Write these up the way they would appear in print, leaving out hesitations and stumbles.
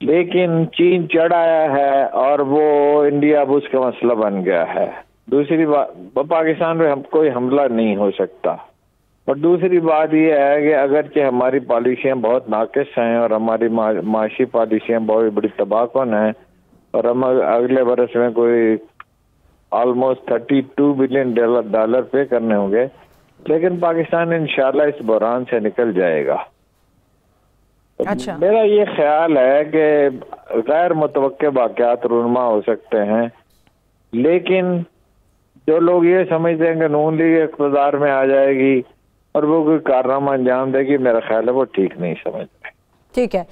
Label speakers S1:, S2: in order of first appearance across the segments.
S1: لیکن چین چڑھ آیا ہے اور وہ انڈیا اب اس کا مسئلہ بن گیا ہے. دوسری بات، پاکستان میں کوئی حملہ نہیں ہو سکتا. اور دوسری بات یہ ہے کہ اگرچہ ہماری پالیسیاں بہت ناقص ہیں اور ہماری معاشی پالیسیاں بہت بڑی تباہ کن ہیں اور ہم اگلے برس میں کوئی آلموسٹ $32 بلین پے کرنے ہوں گے، لیکن پاکستان انشاءاللہ اس بحران سے نکل جائے گا.
S2: اچھا،
S1: میرا یہ خیال ہے کہ غیر متوقع واقعات رونما ہو سکتے ہیں، لیکن جو لوگ یہ سمجھتے ہیں کہ نون لیگ اقتدار میں آ جائے گی اور وہ کوئی کارنامہ انجام دے گی، میرا خیال ہے وہ ٹھیک نہیں سمجھ رہے.
S2: ٹھیک ہے.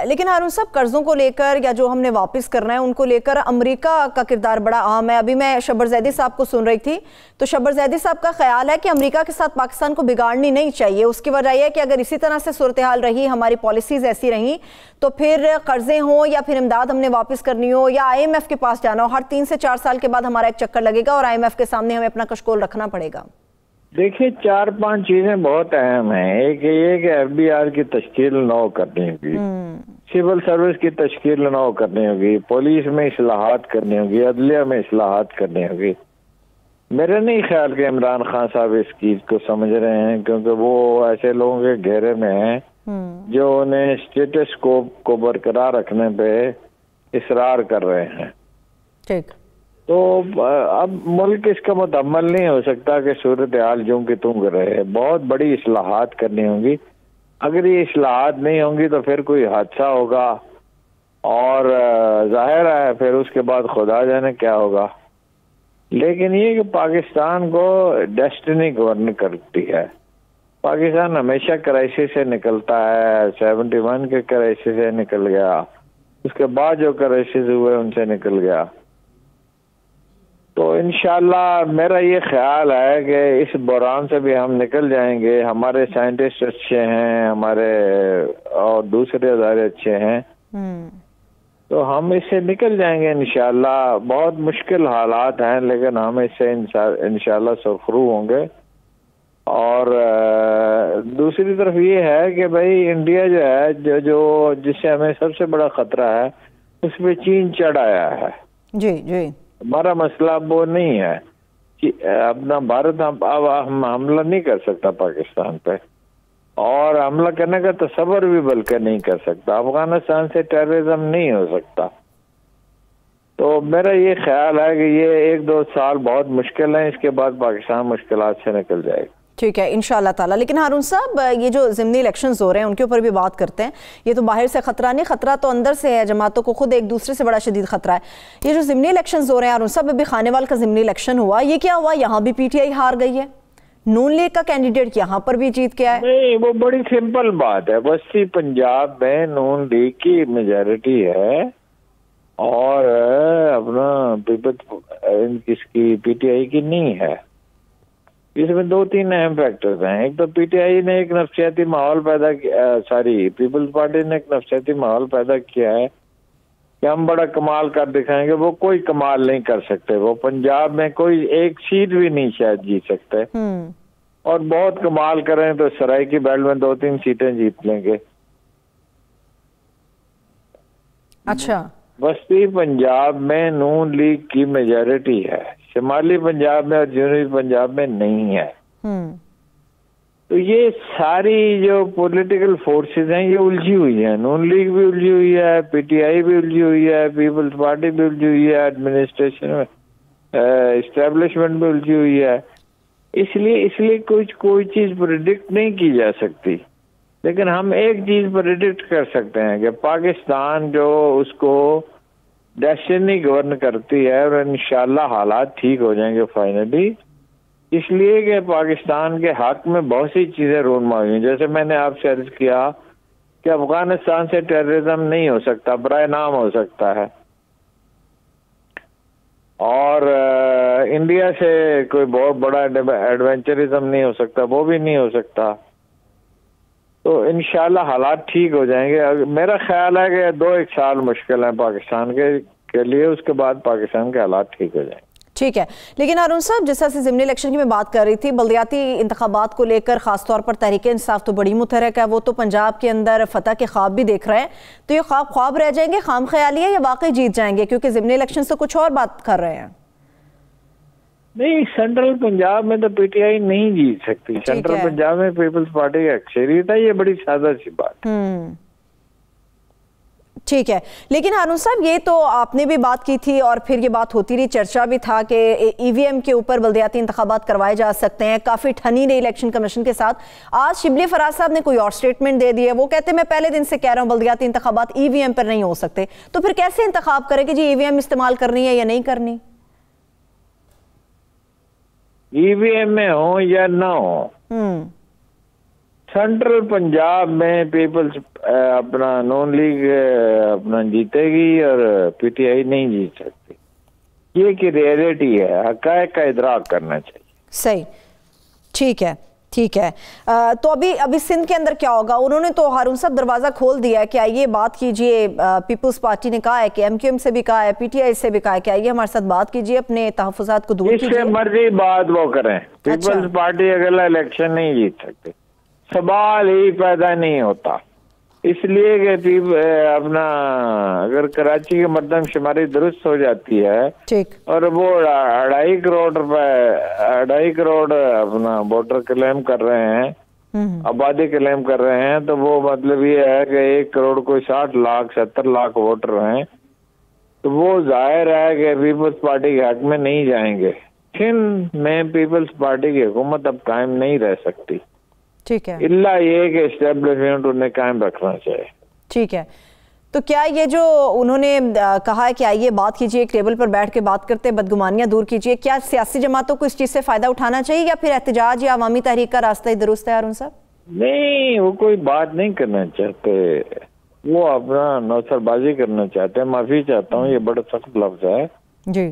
S2: لیکن ہارون صاحب، قرضوں کو لے کر یا جو ہم نے واپس کرنا ہے ان کو لے کر امریکہ کا کردار بڑا اہم ہے. ابھی میں شبر زیدی صاحب کو سن رہی تھی تو شبر زیدی صاحب کا خیال ہے کہ امریکہ کے ساتھ پاکستان کو بگاڑنی نہیں چاہیے. اس کی وجہ یہ ہے کہ اگر اسی طرح سے صورتحال رہی، ہماری پالیسیز ایسی رہیں، تو پھر قرضے ہوں یا پھر امداد ہم نے واپس کرنی ہو یا IMF کے پاس جانا ہو، ہر 3 سے 4 سال کے بعد ہمارا ایک چکر لگے گا اور IMF کے سامنے ہمیں اپنا کشکول رکھنا پڑے گا.
S1: دیکھیے 4-5 چیزیں بہت اہم ہیں. ایک یہ کہ FBR کی تشکیل نو کرنی ہوگی، سول سروس کی تشکیل نو کرنی ہوگی، پولیس میں اصلاحات کرنی ہوگی، عدلیہ میں اصلاحات کرنی ہوگی. میرا نہیں خیال کہ عمران خان صاحب اس چیز کو سمجھ رہے ہیں، کیونکہ وہ ایسے لوگوں کے گھیرے میں ہیں جو انہیں اسٹیٹس کو برقرار رکھنے پہ اصرار کر رہے ہیں.
S2: ٹھیک.
S1: تو اب ملک اس کا متحمل نہیں ہو سکتا کہ صورتحال جوں کی توں رہے. بہت بڑی اصلاحات کرنی ہوں گی. اگر یہ اصلاحات نہیں ہوں گی تو پھر کوئی حادثہ ہوگا اور ظاہر ہے پھر اس کے بعد خدا جانے کیا ہوگا. لیکن یہ کہ پاکستان کو ڈیسٹنی گورن کرتی ہے. پاکستان ہمیشہ کرائسس سے نکلتا ہے. 71 کے کرائسس سے نکل گیا، اس کے بعد جو کرائسس ہوئے ان سے نکل گیا. تو انشاءاللہ میرا یہ خیال ہے کہ اس بحران سے بھی ہم نکل جائیں گے. ہمارے سائنٹسٹ اچھے ہیں، ہمارے اور دوسرے ادارے اچھے ہیں، تو ہم اس سے نکل جائیں گے انشاءاللہ. بہت مشکل حالات ہیں لیکن ہم اس سے انشاءاللہ سرخرو ہوں گے. اور دوسری طرف یہ ہے کہ بھائی انڈیا جو ہے جو جس سے ہمیں سب سے بڑا خطرہ ہے، اس پہ چین چڑھ آیا ہے.
S2: جی جی.
S1: ہمارا مسئلہ اب وہ نہیں ہے کہ اپنا بھارت اب ہم حملہ نہیں کر سکتا پاکستان پہ، اور حملہ کرنے کا تصور بھی بلکہ نہیں کر سکتا. افغانستان سے ٹیررزم نہیں ہو سکتا. تو میرا یہ خیال ہے کہ یہ 1-2 سال بہت مشکل ہیں، اس کے بعد پاکستان مشکلات سے نکل جائے گا.
S2: ٹھیک ہے انشاءاللہ تعالیٰ. لیکن ہارون صاحب، یہ جو ضمنی الیکشنز ہو رہے ہیں ان کے اوپر بھی بات کرتے ہیں. یہ تو باہر سے خطرہ نہیں، خطرہ تو اندر سے ہے. جماعتوں کو خود ایک دوسرے سے بڑا شدید خطرہ ہے. یہ جو ضمنی الیکشنز ہو رہے ہیں ہارون صاحب، ابھی خانیوال کا ضمنی الیکشن ہوا، یہ کیا ہوا؟ یہاں بھی PTI ہار گئی ہے، نون لیگ کا کینڈیڈیٹ یہاں پر بھی جیت کے آئے.
S1: نہیں، وہ بڑی سمپل بات ہے. وسطی پنجاب میں نون لیگ کی میجارٹی ہے اور اپنا کس کی PTI کی نہیں ہے. اس میں 2-3 اہم فیکٹرز ہیں. ایک تو PTI نے ایک نفسیاتی ماحول پیدا کیا، پیپلز پارٹی نے ایک نفسیاتی ماحول پیدا کیا ہے کہ ہم بڑا کمال کر دکھائیں گے. وہ کوئی کمال نہیں کر سکتے. وہ پنجاب میں کوئی ایک سیٹ بھی نہیں شاید جیت سکتے، اور بہت کمال کریں تو سرائی کی بیلٹ میں 2-3 سیٹیں جیت لیں گے.
S2: اچھا.
S1: وسطی پنجاب میں نون لیگ کی میجارٹی ہے، شمالی پنجاب میں اور جنوبی پنجاب میں نہیں ہے. تو یہ ساری جو پولیٹیکل فورسز ہیں یہ الجھی ہوئی ہیں. نون لیگ بھی الجھی ہوئی ہے، PTI بھی الجھی ہوئی ہے، پیپلز پارٹی بھی الجھی ہوئی ہے، ایڈمنسٹریشن اسٹیبلشمنٹ بھی الجھی ہوئی ہے. اس لیے کوئی چیز پریڈکٹ نہیں کی جا سکتی. لیکن ہم ایک چیز پریڈکٹ کر سکتے ہیں کہ پاکستان جو اس کو ڈیسٹنی گورن کرتی ہے، اور انشاءاللہ حالات ٹھیک ہو جائیں گے فائنلی. اس لیے کہ پاکستان کے حق میں بہت سی چیزیں رونما ہوئی ہیں. جیسے میں نے آپ سے عرض کیا کہ افغانستان سے ٹیررزم نہیں ہو سکتا، برائے نام ہو سکتا ہے، اور انڈیا سے کوئی بہت بڑا ایڈونچرزم نہیں ہو سکتا، وہ بھی نہیں ہو سکتا. تو انشاءاللہ حالات ٹھیک ہو جائیں گے. میرا خیال ہے کہ 2-1 سال مشکل ہیں پاکستان کے لیے، اس کے بعد پاکستان کے حالات ٹھیک ہو جائیں گے.
S2: ٹھیک ہے، لیکن ہارون صاحب جس طرح سے ضمنی الیکشن کی میں بات کر رہی تھی، بلدیاتی انتخابات کو لے کر خاص طور پر تحریک انصاف تو بڑی متحرک ہے، وہ تو پنجاب کے اندر فتح کے خواب بھی دیکھ رہے ہیں، تو یہ خواب رہ جائیں گے، خام خیالی ہے یا واقعی جیت جائیں گے؟ کیونکہ ضمنی الیکشن سے کچھ اور بات کر رہے ہیں۔
S1: نہیں، سینٹرل پنجاب میں تو پی ٹی آئی نہیں جیت سکتی، سینٹرل پنجاب میں پیپلز پارٹی کا اکثریت ہے، یہ بڑی سادہ سی بات ہے۔
S2: ٹھیک ہے، لیکن ہارون صاحب یہ تو آپ نے بھی بات کی تھی اور پھر یہ بات ہوتی رہی، چرچا بھی تھا کہ ای وی ایم کے اوپر بلدیاتی انتخابات کروائے جا سکتے ہیں، کافی ٹھنی رہی الیکشن کمیشن کے ساتھ۔ آج شبلی فراز صاحب نے کوئی اور سٹیٹمنٹ دے دی ہے، وہ کہتے ہیں میں پہلے دن سے کہہ رہا ہوں بلدیاتی انتخابات ای وی ایم پر نہیں ہو سکتے، تو پھر کیسے انتخاب کرے کہ جی ای وی ایم استعمال کرنی ہے یا نہیں کرنی؟
S1: ای وی ایم میں ہوں یا نہ ہوں، سینٹرل پنجاب میں پیپلز اپنا نون لیگ اپنا جیتے گی اور پی ٹی آئی نہیں جیت سکتی، یہ کہ ریئلٹی ہے، حقائق کا ادراک کرنا چاہیے۔
S2: صحیح، ٹھیک ہے ٹھیک ہے۔ تو ابھی سندھ کے اندر کیا ہوگا؟ انہوں نے تو ہارون صاحب دروازہ کھول دیا ہے کہ آئیے بات کیجئے، پیپلز پارٹی نے کہا ہے کہ ایم کیو ایم سے بھی کہا ہے، پی ٹی آئی سے بھی کہا ہے کہ آئیے ہمارے ساتھ بات کیجئے، اپنے تحفظات کو دور کیجئے۔
S1: جس سے مرضی بات وہ کریں، پیپلز پارٹی اگلا الیکشن نہیں جیت سکتے، سوال ہی پیدا نہیں ہوتا، اس لیے کہ اپنا اگر کراچی کی مردم شماری درست ہو جاتی ہے اور وہ 2.5 کروڑ اپنا ووٹر کلیم کر رہے ہیں، آبادی کلیم کر رہے ہیں، تو وہ مطلب یہ ہے کہ 1 کروڑ کوئی 60 لاکھ 70 لاکھ ووٹر ہیں، تو وہ ظاہر ہے کہ پیپلز پارٹی کے حق میں نہیں جائیں گے۔ سندھ میں پیپلز پارٹی کی حکومت اب قائم نہیں رہ سکتی،
S2: ٹھیک ہے،
S1: اللہ یہ کہ اسٹیبلشمنٹ انہیں قائم رکھنا چاہیے۔
S2: ٹھیک ہے، تو کیا یہ جو انہوں نے کہا ہے کہ آئیے بات کیجئے، ایک ٹیبل پر بیٹھ کے بات کرتے بدگمانیاں دور کیجئے، کیا سیاسی جماعتوں کو اس چیز سے فائدہ اٹھانا چاہیے یا پھر احتجاج یا عوامی تحریک کا راستہ ہی درست ہے ہارون صاحب؟
S1: نہیں، وہ کوئی بات نہیں کرنا چاہتے، وہ اپنا نوسر بازی کرنا چاہتے ہیں، معافی چاہتا ہوں یہ بڑا سخت لفظ ہے
S2: جی،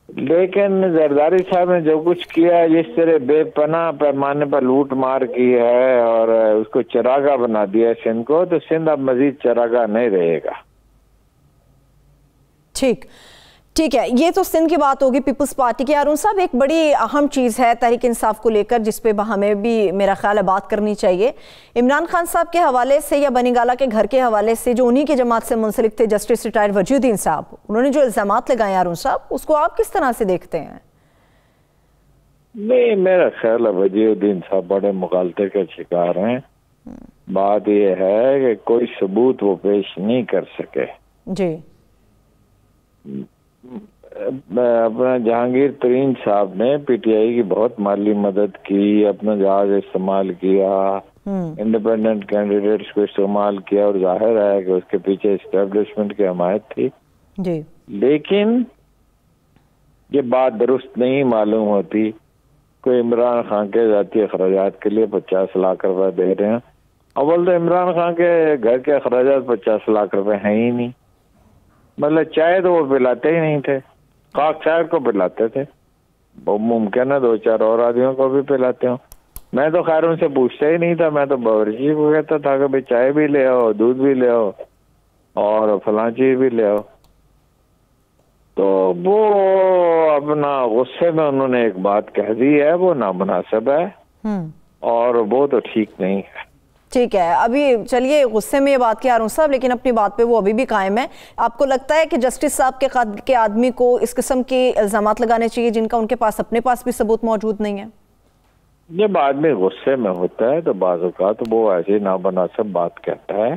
S1: لیکن زرداری صاحب نے جو کچھ کیا ہے، جس طرح بے پناہ پیمانے پر لوٹ مار کی ہے اور اس کو چراغاہ بنا دیا ہے سندھ کو، تو سندھ اب مزید چراغاہ نہیں رہے گا۔
S2: ٹھیک ہے، یہ تو سندھ کی بات ہوگی پیپلز پارٹی کی۔ ہارون صاحب ایک بڑی اہم چیز ہے تحریک انصاف کو لے کر جس پہ ہمیں بھی میرا خیال ہے بات کرنی چاہیے، عمران خان صاحب کے حوالے سے یا بنی گالہ کے گھر کے حوالے سے جو انہی کی جماعت سے منسلک تھے جسٹس ریٹائرڈ وجی الدین صاحب، انہوں نے جو الزامات لگائے ہارون صاحب، اس کو آپ کس طرح سے دیکھتے ہیں؟
S1: نہیں، میرا خیال ہے وجی الدین صاحب بڑے مغالطے کا شکار ہیں، بات یہ ہے کہ کوئی ثبوت وہ پیش نہیں کر سکے۔
S2: جی،
S1: اپنا جہانگیر ترین صاحب نے پی ٹی آئی کی بہت مالی مدد کی، اپنا جہاز استعمال کیا، انڈیپینڈنٹ کینڈیڈیٹس کو استعمال کیا، اور ظاہر ہے کہ اس کے پیچھے اسٹیبلشمنٹ کی حمایت تھی،
S2: جی، لیکن
S1: یہ بات درست نہیں معلوم ہوتی۔ کوئی عمران خان کے ذاتی اخراجات کے لیے 50 لاکھ روپے دے رہے ہیں، اول تو عمران خان کے گھر کے اخراجات 50 لاکھ روپے ہیں ہی نہیں، مطلب چائے تو وہ پلاتے ہی نہیں تھے، خاک سائر کو پلاتے تھے، وہ ممکن ہے 2-4 اور آدمیوں کو بھی پلاتے ہوں، میں تو خیر ان سے پوچھتا ہی نہیں تھا، میں تو باورچی کو کہتا تھا کہ بھائی چائے بھی لے آؤ، دودھ بھی لے آؤ اور فلاں چیز بھی لے آؤ، تو وہ اپنا غصے میں انہوں نے ایک بات کہہ دی ہے، وہ نامناسب ہے اور وہ تو ٹھیک نہیں ہے۔
S2: ٹھیک ہے، ابھی چلیے غصے میں یہ بات کیا ہارون صاحب، لیکن اپنی بات پہ وہ ابھی بھی قائم ہے۔ آپ کو لگتا ہے کہ جسٹس صاحب کے آدمی کو اس قسم کے الزامات لگانے چاہیے جن کا ان کے پاس اپنے پاس بھی ثبوت موجود نہیں ہے؟
S1: جب آدمی غصے میں ہوتا ہے تو بعض اوقات وہ ایسی نامناسب بات کہتا ہے۔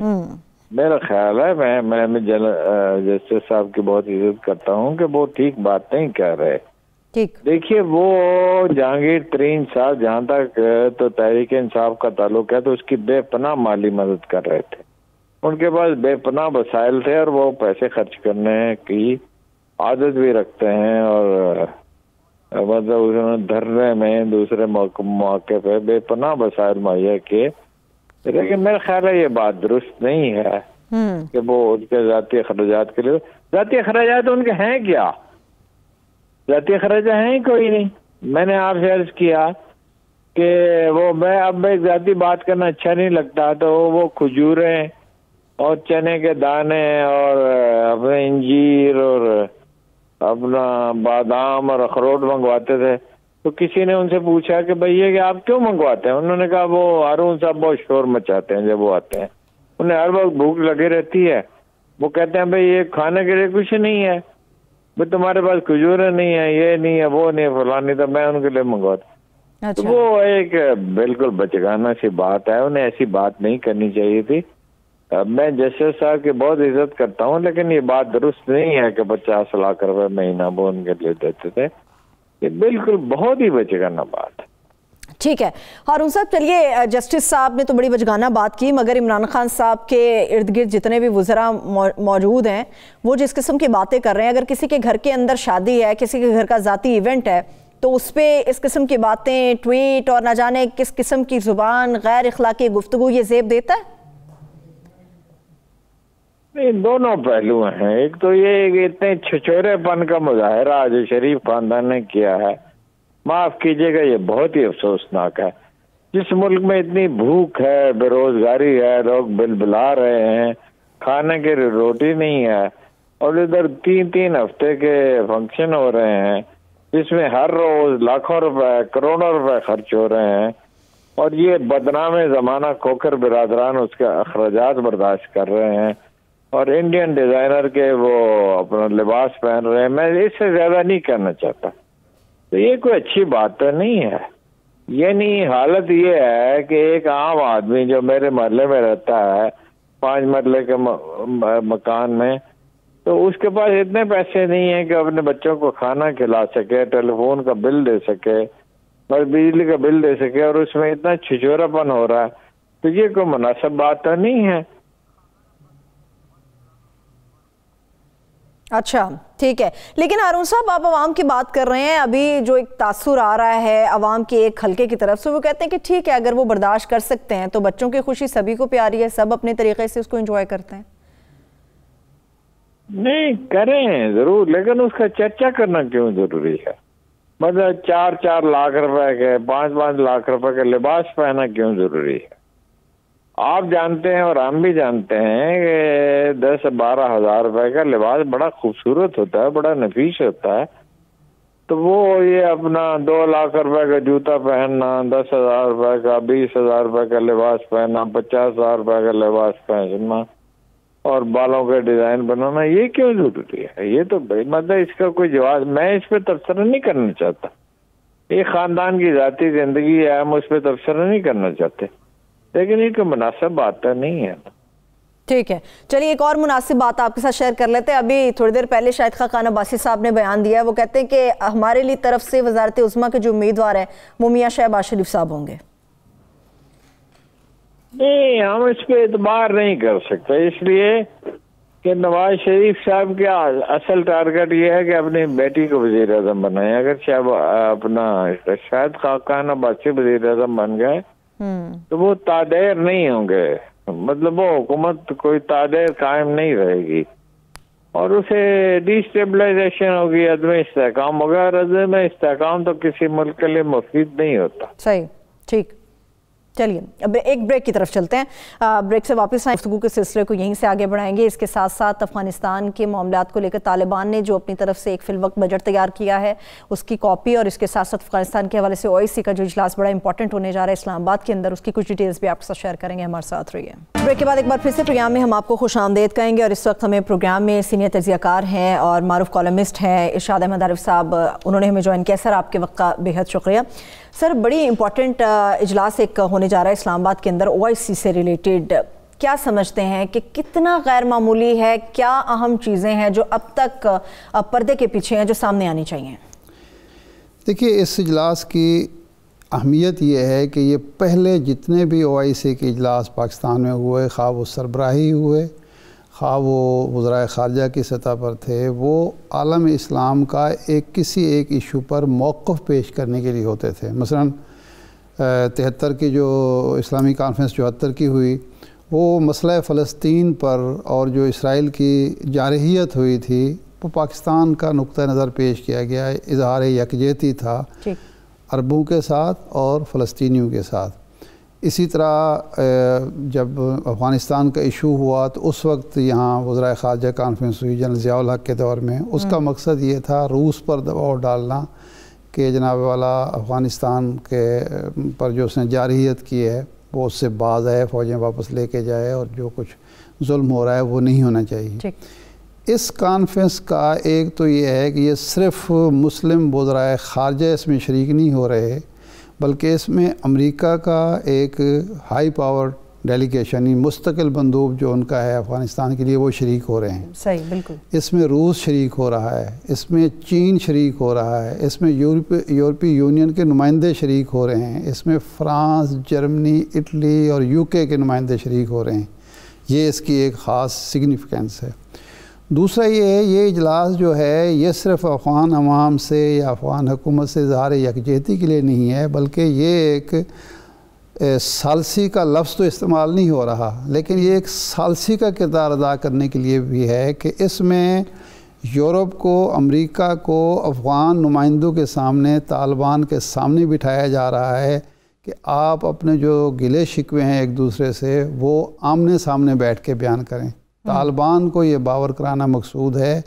S1: میرا خیال ہے میں جسٹس صاحب کی بہت عزت کرتا ہوں کہ وہ ٹھیک بات نہیں کہہ رہے۔ دیکھیے، وہ جہانگیر ترین صاحب جہاں تک تو تحریک انصاف کا تعلق ہے تو اس کی بے پناہ مالی مدد کر رہے تھے، ان کے پاس بے پناہ وسائل تھے اور وہ پیسے خرچ کرنے کی عادت بھی رکھتے ہیں، اور مطلب انہوں نے دھرنے میں دوسرے موقع پہ بے پناہ وسائل مہیا کیے، لیکن میرا خیال ہے یہ بات درست نہیں ہے کہ وہ ان کے ذاتی اخراجات کے لیے، ذاتی اخراجات ان کے ہیں کیا؟ ذاتی اخراجات ہیں ہی کوئی نہیں۔ میں نے آپ سے عرض کیا کہ اب ایک ذاتی بات کرنا اچھا نہیں لگتا، تو وہ کھجوریں اور چنے کے دانے اور اپنے انجیر اور اپنا بادام اور اخروٹ منگواتے تھے، تو کسی نے ان سے پوچھا کہ بھئی یہ کہ آپ کیوں منگواتے ہیں؟ انہوں نے کہا وہ ہارون صاحب بہت شور مچاتے ہیں جب وہ آتے ہیں، انہیں ہر وقت بھوک لگی رہتی ہے، وہ کہتے ہیں بھئی یہ کھانے کے لیے کچھ نہیں ہے، بھئی تمہارے پاس کھجوریں نہیں ہے، یہ نہیں ہے، وہ نہیں ہے، فلانی، تو میں ان کے لیے منگواتا ہوں۔ تو وہ ایک بالکل بچگانہ سی بات ہے، انہیں ایسی بات نہیں کرنی چاہیے تھی۔ میں جسٹس صاحب کی بہت عزت کرتا ہوں، لیکن یہ بات درست نہیں ہے کہ 50 لاکھ روپے مہینہ وہ ان کے لیے دیتے تھے، یہ بالکل بہت ہی بچگانہ بات ہے۔
S2: ٹھیک ہے ہارون صاحب، چلیے جسٹس صاحب نے تو بڑی بچگانہ بات کی، مگر عمران خان صاحب کے ارد گرد جتنے بھی وزراء موجود ہیں وہ جس قسم کی باتیں کر رہے ہیں، اگر کسی کے گھر کے اندر شادی ہے، کسی کے گھر کا ذاتی ایونٹ ہے، تو اس پہ اس قسم کی باتیں، ٹویٹ اور نہ جانے کس قسم کی زبان، غیر اخلاقی گفتگو یہ زیب دیتا ہے؟
S1: دونوں پہلو ہیں، ایک تو یہ کہ اتنے چھچورے پن کا مظاہرہ جو شریف خاندان نے کیا ہے، معاف کیجیے گا، یہ بہت ہی افسوسناک ہے۔ جس ملک میں اتنی بھوک ہے، بے روزگاری ہے، لوگ بل بلا رہے ہیں، کھانے کے لیے روٹی نہیں ہے، اور ادھر 3 ہفتے کے فنکشن ہو رہے ہیں جس میں ہر روز لاکھوں روپے، کروڑوں روپے خرچ ہو رہے ہیں، اور یہ بدنام زمانہ کھوکر برادران اس کے اخراجات برداشت کر رہے ہیں، اور انڈین ڈیزائنر کے وہ اپنا لباس پہن رہے ہیں، میں اس سے زیادہ نہیں کرنا چاہتا۔ تو یہ کوئی اچھی بات تو نہیں ہے۔ یعنی حالت یہ ہے کہ ایک عام آدمی جو میرے محلے میں رہتا ہے 5 مرلے کے مکان میں، تو اس کے پاس اتنے پیسے نہیں ہیں کہ اپنے بچوں کو کھانا کھلا سکے، ٹیلی فون کا بل دے سکے اور بجلی کا بل دے سکے، اور اس میں اتنا چھچورا پن ہو رہا ہے، تو یہ کوئی مناسب بات تو نہیں ہے۔
S2: اچھا ٹھیک ہے، لیکن ہارون صاحب آپ عوام کی بات کر رہے ہیں، ابھی جو ایک تاثر آ رہا ہے عوام کے ایک حلقے کی طرف سے، وہ کہتے ہیں کہ ٹھیک ہے اگر وہ برداشت کر سکتے ہیں تو بچوں کی خوشی سبھی کو پیاری ہے، سب اپنے طریقے سے اس کو انجوائے کرتے ہیں۔
S1: نہیں کریں ضرور، لیکن اس کا چرچا کرنا کیوں ضروری ہے؟ مطلب 4 لاکھ روپے کے، 5 لاکھ روپے کے لباس پہنا کیوں ضروری ہے؟ آپ جانتے ہیں اور ہم بھی جانتے ہیں کہ 10-12 ہزار روپے کا لباس بڑا خوبصورت ہوتا ہے، بڑا نفیس ہوتا ہے، تو وہ یہ اپنا 2 لاکھ روپے کا جوتا پہننا، 10,000 روپے کا، 20,000 روپے کا لباس پہننا، 50,000 روپے کا لباس پہننا اور بالوں کے ڈیزائن بنانا، یہ کیوں ضروری ہے؟ یہ تو مطلب اس کا کوئی جواز، میں اس پہ تبصرہ نہیں کرنا چاہتا، یہ خاندان کی ذاتی زندگی ہے، ہم اس پہ تبصرہ نہیں کرنا چاہتے، لیکن یہ کوئی مناسب بات تو نہیں ہے۔
S2: ٹھیک ہے، چلیے ایک اور مناسب بات آپ کے ساتھ شیئر کر لیتے ہیں۔ ابھی تھوڑی دیر پہلے شاہد خاقان عباسی صاحب نے بیان دیا ہے، وہ کہتے ہیں کہ ہمارے لیے طرف سے وزارت عظمیٰ کے جو امیدوار ہیں وہ میاں شہباز شریف صاحب ہوں گے۔
S1: نہیں، ہم اس پہ اعتبار نہیں کر سکتے، اس لیے کہ نواز شریف صاحب کا اصل ٹارگٹ یہ ہے کہ اپنی بیٹی کو وزیر اعظم بنائیں۔ اگر اپنا شاہد خاقان عباسی وزیر اعظم بن گئے تو وہ تادیر نہیں ہوں گے، مطلب وہ حکومت کوئی تادیر قائم نہیں رہے گی، اور اسے ڈی اسٹیبلائزیشن ہوگی، عدم استحکام ہوگا، اور عدم استحکام تو کسی ملک کے لیے مفید نہیں ہوتا۔
S2: صحیح، ٹھیک، چلیے اب ایک بریک کی طرف چلتے ہیں۔ بریک سے واپس آئیں، گفتگو کے سلسلے کو یہیں سے آگے بڑھائیں گے۔ اس کے ساتھ ساتھ افغانستان کے معاملات کو لے کر طالبان نے جو اپنی طرف سے ایک فی الوقت بجٹ تیار کیا ہے اس کی کاپی، اور اس کے ساتھ ساتھ افغانستان کے حوالے سے OIC کا جو اجلاس بڑا امپورٹنٹ ہونے جا رہا ہے اسلام آباد کے اندر، اس کی کچھ ڈیٹیلز بھی آپ کے ساتھ شیئر کریں گے، ہمارے ساتھ رہیے۔ بریک کے بعد ایک بار پھر سے پروگرام میں ہم آپ کو خوش آمدید کہیں گے، اور اس وقت ہمیں پروگرام میں سینئر تجزیہ کار ہیں اور معروف کالمسٹ ہیں ارشاد احمد عارف صاحب، انہوں نے ہمیں جوائن کیا۔ سر آپ کے وقت کا بے حد شکریہ۔ سر بڑی امپورٹنٹ اجلاس ایک ہونے جا رہا ہے اسلام آباد کے اندر OIC سے ریلیٹڈ، کیا سمجھتے ہیں کہ کتنا غیر معمولی ہے، کیا اہم چیزیں ہیں جو اب تک پردے کے پیچھے ہیں جو سامنے آنی چاہیے؟
S3: دیکھیے اس اجلاس کی اہمیت یہ ہے کہ یہ پہلے جتنے بھی OIC کے اجلاس پاکستان میں ہوئے، خواہ وہ سربراہی ہوئے، خواہ وہ وزرائے خارجہ کی سطح پر تھے، وہ عالم اسلام کا کسی ایک ایشو پر موقف پیش کرنے کے لیے ہوتے تھے۔ مثلا 73 کی جو اسلامی کانفرنس 74 کی ہوئی، وہ مسئلہ فلسطین پر اور جو اسرائیل کی جارحیت ہوئی تھی، وہ پاکستان کا نقطہ نظر پیش کیا گیا، اظہار یکجہتی تھا عربوں کے ساتھ اور فلسطینیوں کے ساتھ۔ اسی طرح جب افغانستان کا ایشو ہوا تو اس وقت یہاں وزرائے خارجہ کانفرنس ہوئی جنرل ضیاء الحق کے دور میں. اس کا مقصد یہ تھا روس پر دباؤ ڈالنا کہ جناب والا افغانستان کے پر جو اس نے جارحیت کی ہے وہ اس سے باز آئے, فوجیں واپس لے کے جائے, اور جو کچھ ظلم ہو رہا ہے وہ نہیں ہونا چاہیے. اس کانفرنس کا ایک تو یہ ہے کہ یہ صرف مسلم وزرائے خارجہ اس میں شریک نہیں ہو رہے, بلکہ اس میں امریکہ کا ایک ہائی پاور ڈیلیگیشن مستقل مندوب جو ان کا ہے افغانستان کے لیے وہ شریک ہو رہے ہیں.
S2: صحیح, بالکل.
S3: اس میں روس شریک ہو رہا ہے, اس میں چین شریک ہو رہا ہے, اس میں یورپی یونین کے نمائندے شریک ہو رہے ہیں, اس میں فرانس, جرمنی, اٹلی اور UK کے نمائندے شریک ہو رہے ہیں. یہ اس کی ایک خاص سگنیفیکنس ہے. دوسرا یہ ہے, یہ اجلاس جو ہے یہ صرف افغان عوام سے یا افغان حکومت سے اظہار یکجہتی کے لیے نہیں ہے, بلکہ یہ ایک ثالثی کا لفظ تو استعمال نہیں ہو رہا, لیکن یہ ایک ثالثی کا کردار ادا کرنے کے لیے بھی ہے کہ اس میں یورپ کو, امریکہ کو افغان نمائندوں کے سامنے, طالبان کے سامنے بٹھایا جا رہا ہے کہ آپ اپنے جو گلے شکوے ہیں ایک دوسرے سے وہ آمنے سامنے بیٹھ کے بیان کریں. طالبان کو یہ باور کرانا مقصود ہے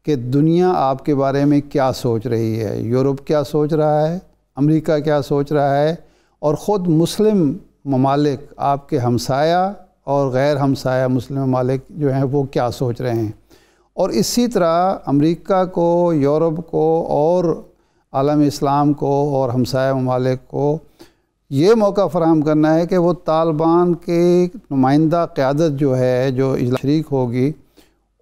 S3: کہ دنیا آپ کے بارے میں کیا سوچ رہی ہے, یورپ کیا سوچ رہا ہے, امریکہ کیا سوچ رہا ہے, اور خود مسلم ممالک آپ کے ہمسایہ اور غیر ہمسایہ مسلم ممالک جو ہیں وہ کیا سوچ رہے ہیں. اور اسی طرح امریکہ کو, یورپ کو اور عالم اسلام کو اور ہمسایہ ممالک کو یہ موقع فراہم کرنا ہے کہ وہ طالبان کے نمائندہ قیادت جو ہے جو اجلاس شریک ہوگی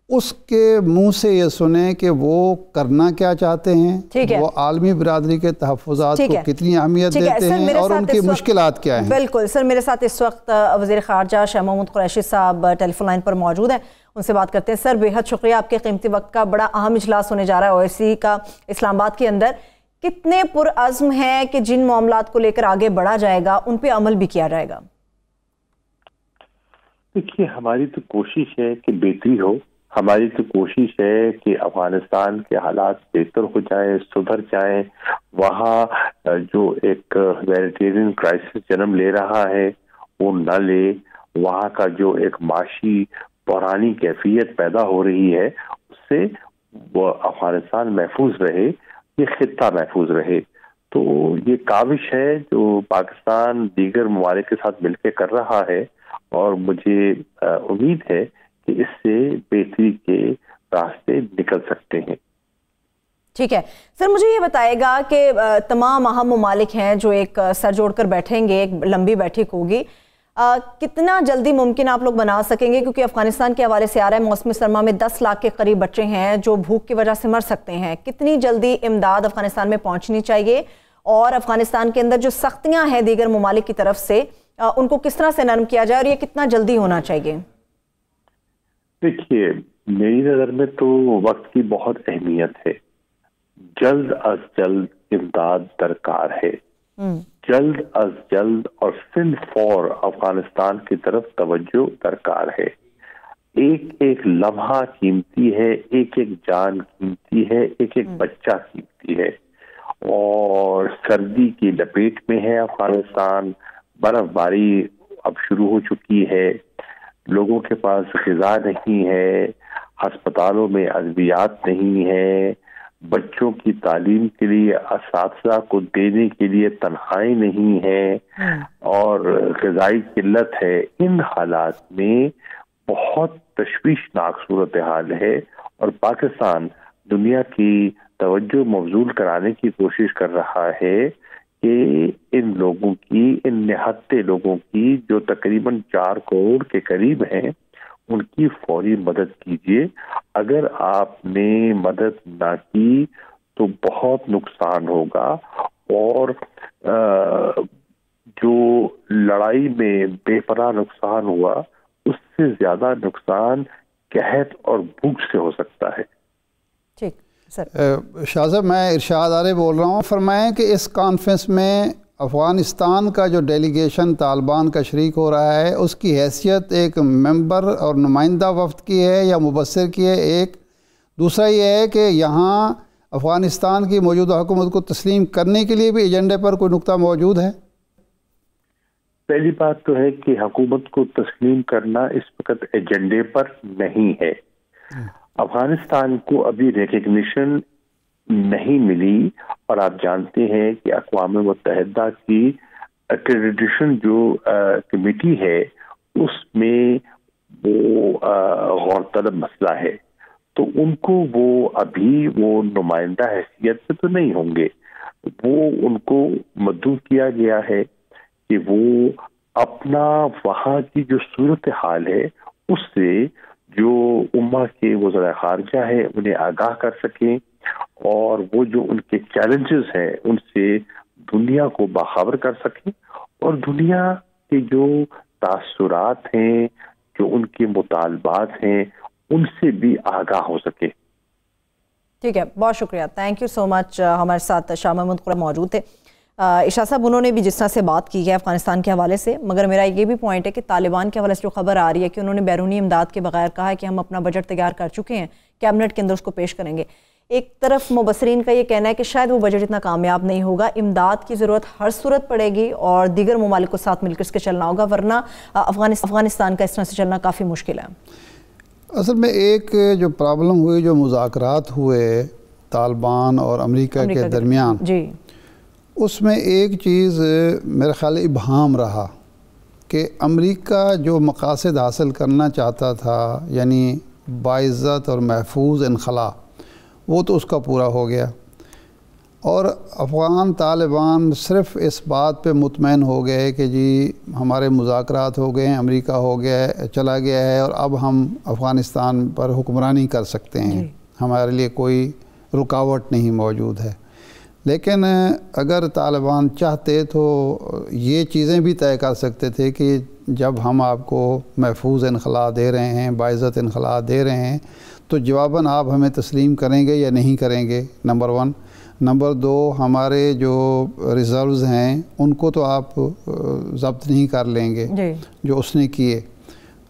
S3: اس کے منہ سے یہ سنیں کہ وہ کرنا کیا چاہتے ہیں, وہ عالمی برادری کے تحفظات کو کتنی اہمیت دیتے ہیں اور ان کی مشکلات کیا ہیں.
S2: بالکل سر, میرے ساتھ اس وقت وزیر خارجہ شاہ محمود قریشی صاحب ٹیلی فون لائن پر موجود ہیں, ان سے بات کرتے ہیں. سر, بے حد شکریہ, آپ کے قیمتی وقت کا. بڑا اہم اجلاس ہونے جا رہا ہے OIC کا اسلام آباد کے اندر. کتنے پرعزم ہیں کہ جن معاملات کو لے کر آگے بڑھا جائے گا ان پہ عمل بھی کیا جائے گا؟
S4: دیکھیے, ہماری تو کوشش ہے کہ بہتری ہو, ہماری تو کوشش ہے کہ افغانستان کے حالات بہتر ہو جائیں, سدھر جائیں. وہاں جو ایک ہیومینیٹیرین کرائسس جنم لے رہا ہے وہ نہ لے, وہاں کا جو ایک معاشی بحرانی کیفیت پیدا ہو رہی ہے اس سے وہ افغانستان محفوظ رہے, یہ خطہ محفوظ رہے. تو یہ کاوش ہے جو پاکستان دیگر ممالک کے ساتھ مل کے کر رہا ہے, اور مجھے امید ہے کہ اس سے بہتری کے راستے نکل سکتے ہیں.
S2: ٹھیک ہے سر, مجھے یہ بتائے گا کہ تمام اہم ممالک ہیں جو ایک سر جوڑ کر بیٹھیں گے, ایک لمبی بیٹھک ہوگی, کتنا جلدی ممکن آپ لوگ بنا سکیں گے؟ کیونکہ افغانستان کے حوالے سے آ رہا ہے موسم سرما میں 10 لاکھ کے قریب بچے ہیں جو بھوک کی وجہ سے مر سکتے ہیں. کتنی جلدی امداد افغانستان میں پہنچنی چاہیے, اور افغانستان کے اندر جو سختیاں ہیں دیگر ممالک کی طرف سے ان کو کس طرح سے نرم کیا جائے, اور یہ کتنا جلدی ہونا چاہیے؟
S4: دیکھیے, میری نظر میں تو وقت کی بہت اہمیت ہے. جلد از جلد امداد درکار ہے, جلد از جلد اور فل فور افغانستان کی طرف توجہ درکار ہے. ایک ایک لمحہ قیمتی ہے, ایک ایک جان قیمتی ہے, ایک ایک بچہ قیمتی ہے. اور سردی کی لپیٹ میں ہے افغانستان, برف باری اب شروع ہو چکی ہے, لوگوں کے پاس غذا نہیں ہے, ہسپتالوں میں ادویات نہیں ہے, بچوں کی تعلیم کے لیے اساتذہ کو دینے کے لیے تنخواہیں نہیں ہے, اور غذائی قلت ہے. ان حالات میں بہت تشویشناک صورتحال ہے, اور پاکستان دنیا کی توجہ مبذول کرانے کی کوشش کر رہا ہے کہ ان لوگوں کی, ان نہتے لوگوں کی جو تقریباً 4 کروڑ کے قریب ہیں, ان کی فوری مدد کیجیے. اگر آپ نے مدد نہ کی تو بہت نقصان ہوگا, اور جو لڑائی میں بے پناہ نقصان ہوا اس سے زیادہ نقصان قحط اور بھوک سے ہو سکتا ہے.
S2: ٹھیک سر.
S3: شاہ صاحب, میں ارشاد آرے بول رہا ہوں. فرمائیں کہ اس کانفرنس میں افغانستان کا جو ڈیلیگیشن طالبان کا شریک ہو رہا ہے اس کی حیثیت ایک ممبر اور نمائندہ وفد کی ہے یا مبصر کی ہے؟ ایک دوسرا یہ ہے کہ یہاں افغانستان کی موجودہ حکومت کو تسلیم کرنے کے لیے بھی ایجنڈے پر کوئی نقطہ موجود ہے؟
S4: پہلی بات تو ہے کہ حکومت کو تسلیم کرنا اس وقت ایجنڈے پر نہیں ہے. افغانستان کو ابھی ریکگنیشن نہیں ملی، اور آپ جانتے ہیں کہ اقوام متحدہ کی ایکریڈیٹیشن جو کمیٹی ہے اس میں وہ غور طلب مسئلہ ہے، تو ان کو وہ ابھی وہ نمائندہ حیثیت سے تو نہیں ہوں گے. وہ ان کو مدعو کیا گیا ہے کہ وہ اپنا وہاں کی جو صورتحال ہے اس سے جو امہ کے وزراء خارجہ ہے انہیں آگاہ کر سکیں، اور وہ جو ان کے چیلنجز ہیں ان سے دنیا کو باخبر کر سکیں، اور دنیا کے جو تاثرات ہیں، جو ان کے مطالبات ہیں، ان سے بھی آگاہ ہو سکے.
S2: ٹھیک ہے، بہت شکریہ، تھینک یو سو مچ. ہمارے ساتھ شاہ محمود قریشی موجود تھے. عشاء صاحب، انہوں نے بھی جس طرح سے بات کی ہے افغانستان کے حوالے سے، مگر میرا یہ بھی پوائنٹ ہے کہ طالبان کے حوالے سے جو خبر آ رہی ہے کہ انہوں نے بیرونی امداد کے بغیر کہا ہے کہ ہم اپنا بجٹ تیار کر چکے ہیں، کیبنٹ کے اندر اس کو پیش کریں گے. ایک طرف مبصرین کا یہ کہنا ہے کہ شاید وہ بجٹ اتنا کامیاب نہیں ہوگا، امداد کی ضرورت ہر صورت پڑے گی اور دیگر ممالک کو ساتھ مل کر اس کے چلنا ہوگا، ورنہ افغانستان کا اس طرح سے چلنا کافی مشکل ہے.
S3: اصل میں ایک جو پرابلم ہوئی، جو مذاکرات ہوئے طالبان اور امریکہ کے درمیان،
S2: جی، اس
S3: میں ایک چیز میرے خیال ابہام رہا کہ امریکہ جو مقاصد حاصل کرنا چاہتا تھا، یعنی باعزت اور محفوظ انخلا، وہ تو اس کا پورا ہو گیا، اور افغان طالبان صرف اس بات پہ مطمئن ہو گئے کہ جی ہمارے مذاکرات ہو گئے ہیں، امریکہ ہو گیا چلا گیا ہے، اور اب ہم افغانستان پر حکمرانی کر سکتے ہیں، ہمارے لیے کوئی رکاوٹ نہیں موجود ہے. لیکن اگر طالبان چاہتے تو یہ چیزیں بھی طے کر سکتے تھے کہ جب ہم آپ کو محفوظ انخلا دے رہے ہیں، باعزت انخلا دے رہے ہیں، تو جواباً آپ ہمیں تسلیم کریں گے یا نہیں کریں گے، نمبر 1. نمبر 2، ہمارے جو ریزروز ہیں ان کو تو آپ ضبط نہیں کر لیں گے جو اس نے کیے.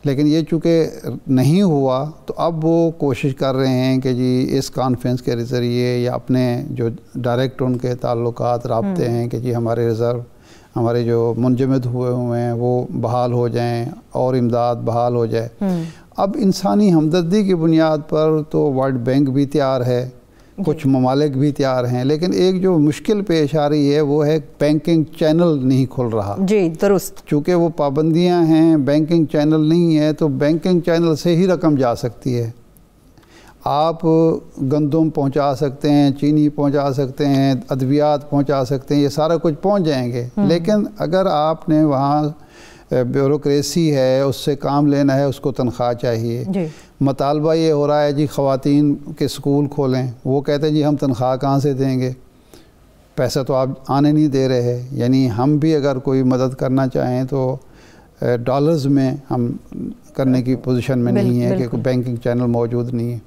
S3: لیکن یہ چونکہ نہیں ہوا تو اب وہ کوشش کر رہے ہیں کہ جی اس کانفرنس کے ذریعے یا اپنے جو ڈائریکٹ ان کے تعلقات رابطے ہیں کہ جی ہمارے ریزرو، ہمارے جو منجمد ہوئے ہیں وہ بحال ہو جائیں اور امداد بحال ہو جائے. اب انسانی ہمدردی کی بنیاد پر تو ورلڈ بینک بھی تیار ہے، کچھ ممالک بھی تیار ہیں، لیکن ایک جو مشکل پیش آ رہی ہے وہ ہے بینکنگ چینل نہیں کھل رہا.
S2: جی درست،
S3: چونکہ وہ پابندیاں ہیں، بینکنگ چینل نہیں ہے، تو بینکنگ چینل سے ہی رقم جا سکتی ہے. آپ گندم پہنچا سکتے ہیں، چینی پہنچا سکتے ہیں، ادویات پہنچا سکتے ہیں، یہ سارا کچھ پہنچ جائیں گے. لیکن اگر آپ نے وہاں بیوروکریسی ہے، اس سے کام لینا ہے، اس کو تنخواہ چاہیے. مطالبہ یہ ہو رہا ہے جی خواتین کے سکول کھولیں، وہ کہتے ہیں جی ہم تنخواہ کہاں سے دیں گے، پیسہ تو آپ آنے نہیں دے رہے. یعنی ہم بھی اگر کوئی مدد کرنا چاہیں تو ڈالرز میں ہم کرنے کی پوزیشن میں نہیں ہے کہ کوئی بینکنگ چینل موجود نہیں ہے.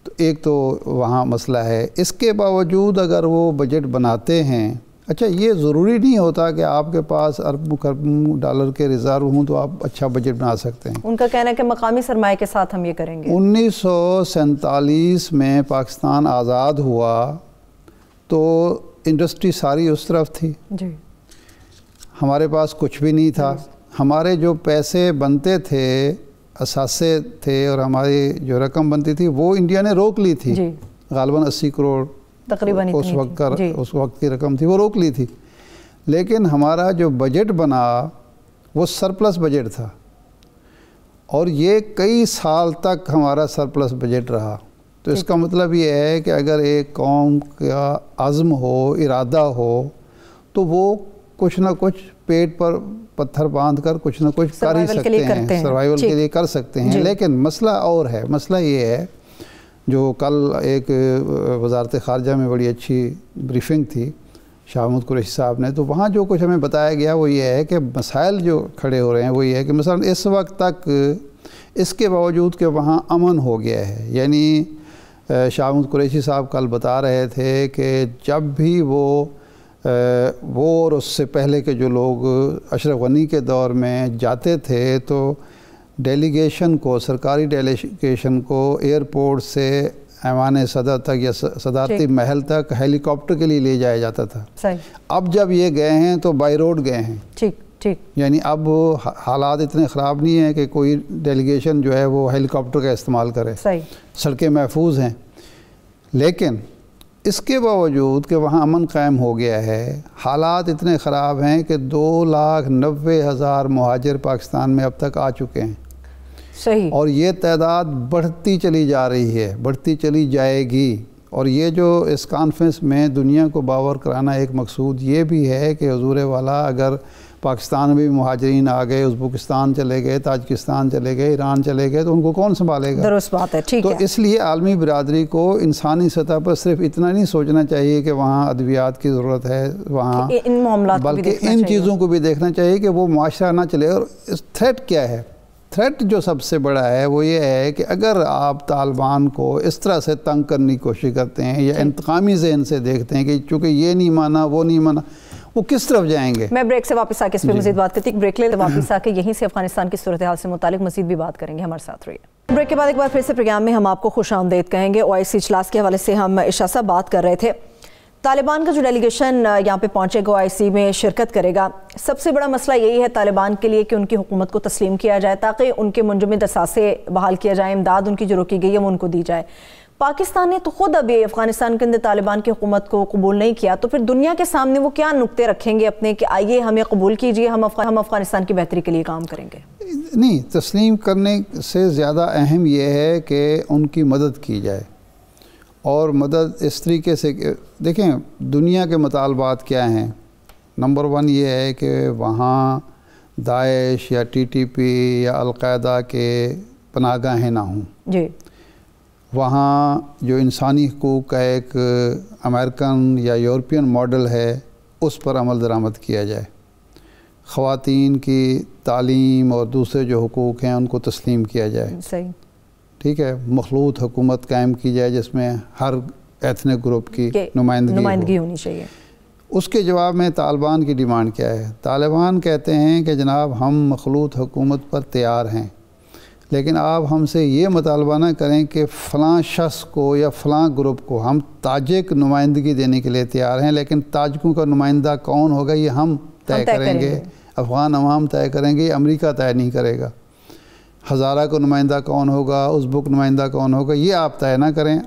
S3: تو ایک تو وہاں مسئلہ ہے. اس کے باوجود اگر وہ بجٹ بناتے ہیں، اچھا یہ ضروری نہیں ہوتا کہ آپ کے پاس اربوں ڈالر کے ریزرو ہوں تو آپ اچھا بجٹ بنا سکتے ہیں.
S2: ان کا کہنا ہے کہ مقامی سرمایہ کے ساتھ ہم یہ کریں گے.
S3: 1947 میں پاکستان آزاد ہوا تو انڈسٹری ساری اس طرف تھی، ہمارے پاس کچھ بھی نہیں تھا. ہمارے جو پیسے بنتے تھے، اثاثے تھے، اور ہماری جو رقم بنتی تھی وہ انڈیا نے روک لی تھی. غالباً 80 کروڑ تقریباً اس وقت کی رقم تھی، وہ روک لی تھی. لیکن ہمارا جو بجٹ بنا وہ سرپلس بجٹ تھا، اور یہ کئی سال تک ہمارا سرپلس بجٹ رہا. تو اس کا مطلب یہ ہے کہ اگر ایک قوم کا عزم ہو، ارادہ ہو، تو وہ کچھ نہ کچھ پیٹ پر پتھر باندھ کر کچھ نہ کچھ کر ہی سکتے ہیں، سروائیول کے لیے کر سکتے ہیں. لیکن مسئلہ اور ہے. مسئلہ یہ ہے، جو کل ایک وزارت خارجہ میں بڑی اچھی بریفنگ تھی شاہ محمود قریشی صاحب نے، تو وہاں جو کچھ ہمیں بتایا گیا وہ یہ ہے کہ مسائل جو کھڑے ہو رہے ہیں وہ یہ ہے کہ مثلا اس وقت تک اس کے باوجود کہ وہاں امن ہو گیا ہے. یعنی شاہ محمود قریشی صاحب کل بتا رہے تھے کہ جب بھی وہ اور اس سے پہلے کے جو لوگ اشرف غنی کے دور میں جاتے تھے تو ڈیلیگیشن کو، سرکاری ڈیلیگیشن کو ایئرپورٹ سے ایوان صدر تک یا صدارتی محل تک ہیلی کاپٹر کے لیے لے جایا جاتا تھا. اب جب یہ گئے ہیں تو بائی روڈ گئے ہیں. یعنی اب حالات اتنے خراب نہیں ہیں کہ کوئی ڈیلیگیشن جو ہے وہ ہیلی کاپٹر کا استعمال کرے، سڑکیں محفوظ ہیں، لیکن اس کے باوجود کہ وہاں امن قائم ہو گیا ہے، حالات اتنے خراب ہیں کہ 2,90,000 مہاجر پاکستان میں اب تک آ چکے ہیں،
S2: صحیح، اور
S3: یہ تعداد بڑھتی چلی جا رہی ہے، بڑھتی چلی جائے گی۔ اور یہ جو اس کانفرنس میں دنیا کو باور کرانا ایک مقصود یہ بھی ہے کہ حضور والا اگر پاکستان میں بھی مہاجرین آ گئے، ازبکستان چلے گئے، تاجکستان چلے گئے، ایران چلے گئے، تو ان کو کون سنبھالے گا؟
S2: درست بات ہے، ٹھیک ہے۔
S3: تو اس لیے عالمی برادری کو انسانی سطح پر صرف اتنا نہیں سوچنا چاہیے کہ وہاں ادویات کی ضرورت ہے وہاں،
S2: ان معاملات
S3: بلکہ ان چیزوں کو بھی دیکھنا چاہیے کہ وہ معاشرہ نہ چلے۔ اور تھریٹ کیا ہے؟ تھریٹ جو سب سے بڑا ہے وہ یہ ہے کہ اگر آپ طالبان کو اس طرح سے تنگ کرنے کی کوشش کرتے ہیں یا انتقامی ذہن سے دیکھتے ہیں کہ چونکہ یہ نہیں مانا وہ نہیں مانا، وہ کس طرف جائیں گے؟
S2: میں بریک سے واپس آ کے اس پہ مزید بات کرتی ہوں، بریک لے واپس آ کے یہیں سے افغانستان کی صورتحال سے متعلق مزید بھی بات کریں گے، ہمارے ساتھ رہیے۔ بریک کے بعد ایک بار پھر سے پروگرام میں ہم آپ کو خوش آمدید کہیں گے۔ OIC اجلاس کے حوالے سے ہم عشاء صاحب بات کر رہے تھے، طالبان کا جو ڈیلیگیشن یہاں پہ پہنچے گا، OIC میں شرکت کرے گا، سب سے بڑا مسئلہ یہی ہے طالبان کے لیے کہ ان کی حکومت کو تسلیم کیا جائے تاکہ ان کے منجمد اثاثے بحال کیا جائے، امداد ان کی جو روکی گئی ہے وہ ان کو دی جائے۔ پاکستان نے تو خود ابھی افغانستان کے اندر طالبان کی حکومت کو قبول نہیں کیا، تو پھر دنیا کے سامنے وہ کیا نقطے رکھیں گے اپنے کہ آئیے ہمیں قبول کیجئے، ہم افغانستان کی بہتری کے لیے کام کریں گے؟
S3: نہیں، تسلیم کرنے سے زیادہ اہم یہ ہے کہ ان کی مدد کی جائے، اور مدد اس طریقے سے کہ دیکھیں دنیا کے مطالبات کیا ہیں۔ نمبر 1 یہ ہے کہ وہاں داعش یا TTP یا القاعدہ کے پناہ گاہیں نہ ہوں،
S2: جی،
S3: وہاں جو انسانی حقوق کا ایک امریکن یا یورپین ماڈل ہے اس پر عمل درآمد کیا جائے، خواتین کی تعلیم اور دوسرے جو حقوق ہیں ان کو تسلیم کیا جائے،
S2: صحیح،
S3: ٹھیک ہے، مخلوط حکومت قائم کی جائے جس میں ہر ایتھنک گروپ کی نمائندگی
S2: ہونی چاہیے۔
S3: اس کے جواب میں طالبان کی ڈیمانڈ کیا ہے؟ طالبان کہتے ہیں کہ جناب ہم مخلوط حکومت پر تیار ہیں، لیکن آپ ہم سے یہ مطالبہ نہ کریں کہ فلاں شخص کو یا فلاں گروپ کو، ہم تاجک نمائندگی دینے کے لیے تیار ہیں، لیکن تاجکوں کا نمائندہ کون ہوگا یہ ہم طے کریں گے، افغان عوام طے کریں گے، امریکہ طے نہیں کرے گا۔ ہزارہ کو نمائندہ کون ہوگا، ازبک نمائندہ کون ہوگا، یہ آپ طے نہ کریں۔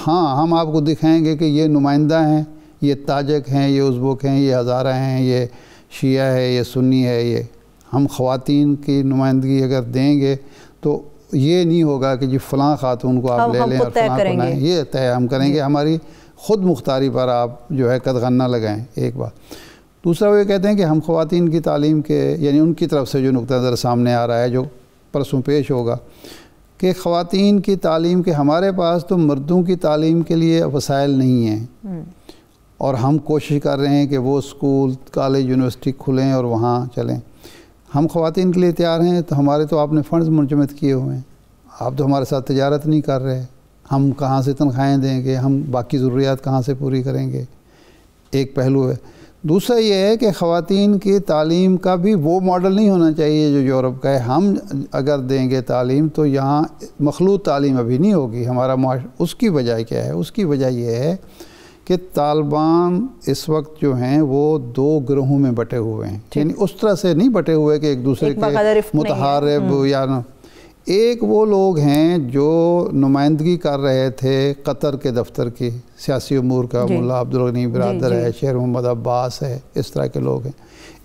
S3: ہاں، ہم آپ کو دکھائیں گے کہ یہ نمائندہ ہیں، یہ تاجک ہیں، یہ ازبک ہیں، یہ ہزارہ ہیں، یہ شیعہ ہے، یہ سنی ہے۔ یہ ہم خواتین کی نمائندگی اگر دیں گے تو یہ نہیں ہوگا کہ جی فلاں خاتون کو آپ لے لیں اور فلاں کو نہ، یہ طے ہم کریں گے، ہماری خود مختاری پر آپ جو ہے قدغن نہ لگائیں، ایک بات۔ دوسرا وہ یہ کہتے ہیں کہ ہم خواتین کی تعلیم کے، یعنی ان کی طرف سے جو نقطہ نظر سامنے آ رہا ہے جو پرسوں پیش ہوگا کہ خواتین کی تعلیم کے ہمارے پاس تو مردوں کی تعلیم کے لیے وسائل نہیں ہیں، اور ہم کوشش کر رہے ہیں کہ وہ اسکول، کالج، یونیورسٹی کھلیں اور وہاں چلیں۔ ہم خواتین کے لیے تیار ہیں تو ہمارے تو آپ نے فنڈز منجمد کیے ہوئے ہیں، آپ تو ہمارے ساتھ تجارت نہیں کر رہے، ہم کہاں سے تنخواہیں دیں گے، ہم باقی ضروریات کہاں سے پوری کریں گے، ایک پہلو ہے۔ دوسرا یہ ہے کہ خواتین کی تعلیم کا بھی وہ ماڈل نہیں ہونا چاہیے جو یورپ کا ہے۔ ہم اگر دیں گے تعلیم تو یہاں مخلوط تعلیم ابھی نہیں ہوگی ہمارا اس کی وجہ کیا ہے؟ اس کی وجہ یہ ہے کہ طالبان اس وقت جو ہیں وہ 2 گروہوں میں بٹے ہوئے ہیں، یعنی اس طرح سے نہیں بٹے ہوئے کہ ایک دوسرے کے متحارب یا نہ۔ ایک وہ لوگ ہیں جو نمائندگی کر رہے تھے قطر کے دفتر کی، سیاسی امور کا، ملا عبدالغنی برادر ہے، شیر محمد عباس ہے، اس طرح کے لوگ ہیں۔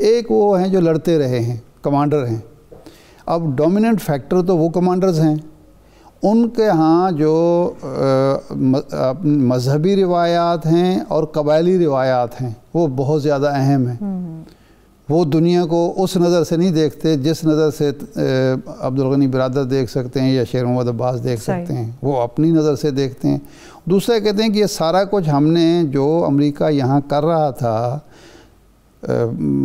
S3: ایک وہ ہیں جو لڑتے رہے ہیں، کمانڈر ہیں۔ اب ڈومیننٹ فیکٹر تو وہ کمانڈرز ہیں، ان کے ہاں جو مذہبی روایات ہیں اور قبائلی روایات ہیں وہ بہت زیادہ اہم ہیں۔ وہ دنیا کو اس نظر سے نہیں دیکھتے جس نظر سے عبدالغنی برادر دیکھ سکتے ہیں یا شیر محمد عباس دیکھ سکتے ہیں، وہ اپنی نظر سے دیکھتے ہیں۔ دوسرا کہتے ہیں کہ یہ سارا کچھ ہم نے جو امریکہ یہاں کر رہا تھا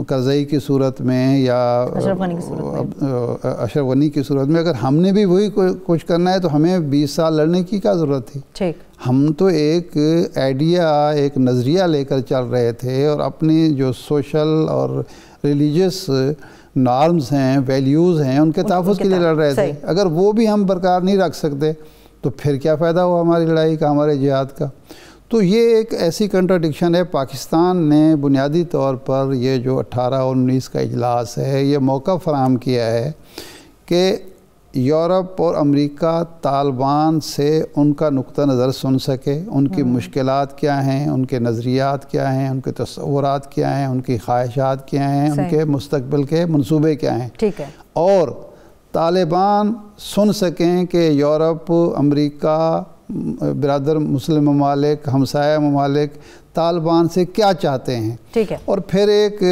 S3: کرزئی کی صورت میں یا اشرف غنی کی صورت میں، اگر ہم نے بھی وہی کچھ کرنا ہے تو ہمیں 20 سال لڑنے کی کیا ضرورت تھی؟ ہم تو ایک آئیڈیا، ایک نظریہ لے کر چل رہے تھے، اور اپنی جو سوشل اور ریلیجس نارمز ہیں، ویلیوز ہیں، ان کے تحفظ کے لیے لڑ رہے تھے۔ اگر وہ بھی ہم برقرار نہیں رکھ سکتے تو پھر کیا فائدہ ہوا ہماری لڑائی کا، ہمارے جہاد کا؟ تو یہ ایک ایسی کنٹراڈکشن ہے. پاکستان نے بنیادی طور پر یہ جو 18 اور 19 کا اجلاس ہے یہ موقع فراہم کیا ہے کہ یورپ اور امریکہ طالبان سے ان کا نقطہ نظر سن سکے، ان کی مشکلات کیا ہیں، ان کے نظریات کیا ہیں، ان کے تصورات کیا ہیں، ان کی خواہشات کیا ہیں، ان کے مستقبل کے منصوبے کیا ہیں.
S2: ٹھیک ہے. اور
S3: طالبان سن سکیں کہ یورپ، امریکہ، برادر مسلم ممالک، ہمسایہ ممالک طالبان سے کیا چاہتے ہیں.
S2: ٹھیک ہے. اور
S3: پھر ایک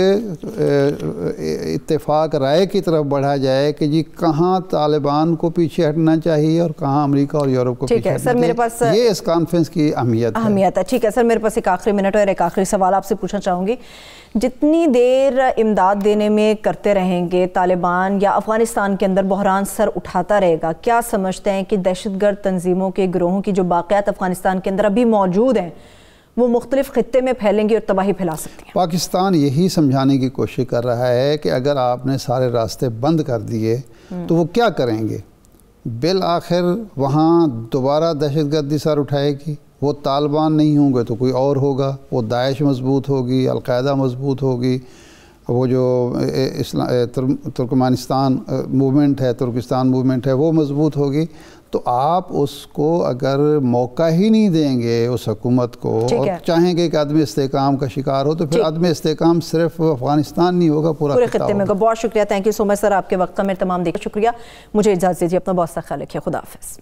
S3: اتفاق رائے کی طرف بڑھا جائے کہ جی کہاں طالبان کو پیچھے ہٹنا چاہیے اور کہاں امریکہ اور یورپ کو پیچھے ہٹنا چاہیے. یہ اس کانفرنس کی اہمیت
S2: ہے. ٹھیک ہے سر، میرے پاس ایک آخری منٹ اور ایک آخری سوال آپ سے پوچھنا چاہوں گی. جتنی دیر امداد دینے میں کرتے رہیں گے طالبان یا افغانستان کے اندر بحران سر اٹھاتا رہے گا، کیا سمجھتے ہیں کہ دہشت گرد تنظیموں کے گروہوں کی جو باقیات افغانستان کے اندر ابھی موجود ہیں وہ مختلف خطے میں پھیلیں گی اور تباہی پھیلا سکتی ہیں؟
S3: پاکستان یہی سمجھانے کی کوشش کر رہا ہے کہ اگر آپ نے سارے راستے بند کر دیے تو وہ کیا کریں گے؟ بالآخر وہاں دوبارہ دہشت گردی سر اٹھائے گی. وہ طالبان نہیں ہوں گے تو کوئی اور ہوگا. وہ داعش مضبوط ہوگی، القاعدہ مضبوط ہوگی، وہ جو ترکمانستان موومنٹ ہے، ترکستان موومنٹ ہے، وہ مضبوط ہوگی. تو آپ اس کو اگر موقع ہی نہیں دیں گے اس حکومت کو اور چاہیں گے کہ عدم استحکام کا شکار ہو، تو پھر عدم استحکام صرف افغانستان نہیں ہوگا، پورے
S2: خطے میں. بہت شکریہ. تھینک یو سو مچ سر، آپ کے وقت کا میرے تمام دیکھ شکریہ. مجھے اجازت دیجیے. اپنا بہت سا خیال رکھیے. خدا حافظ.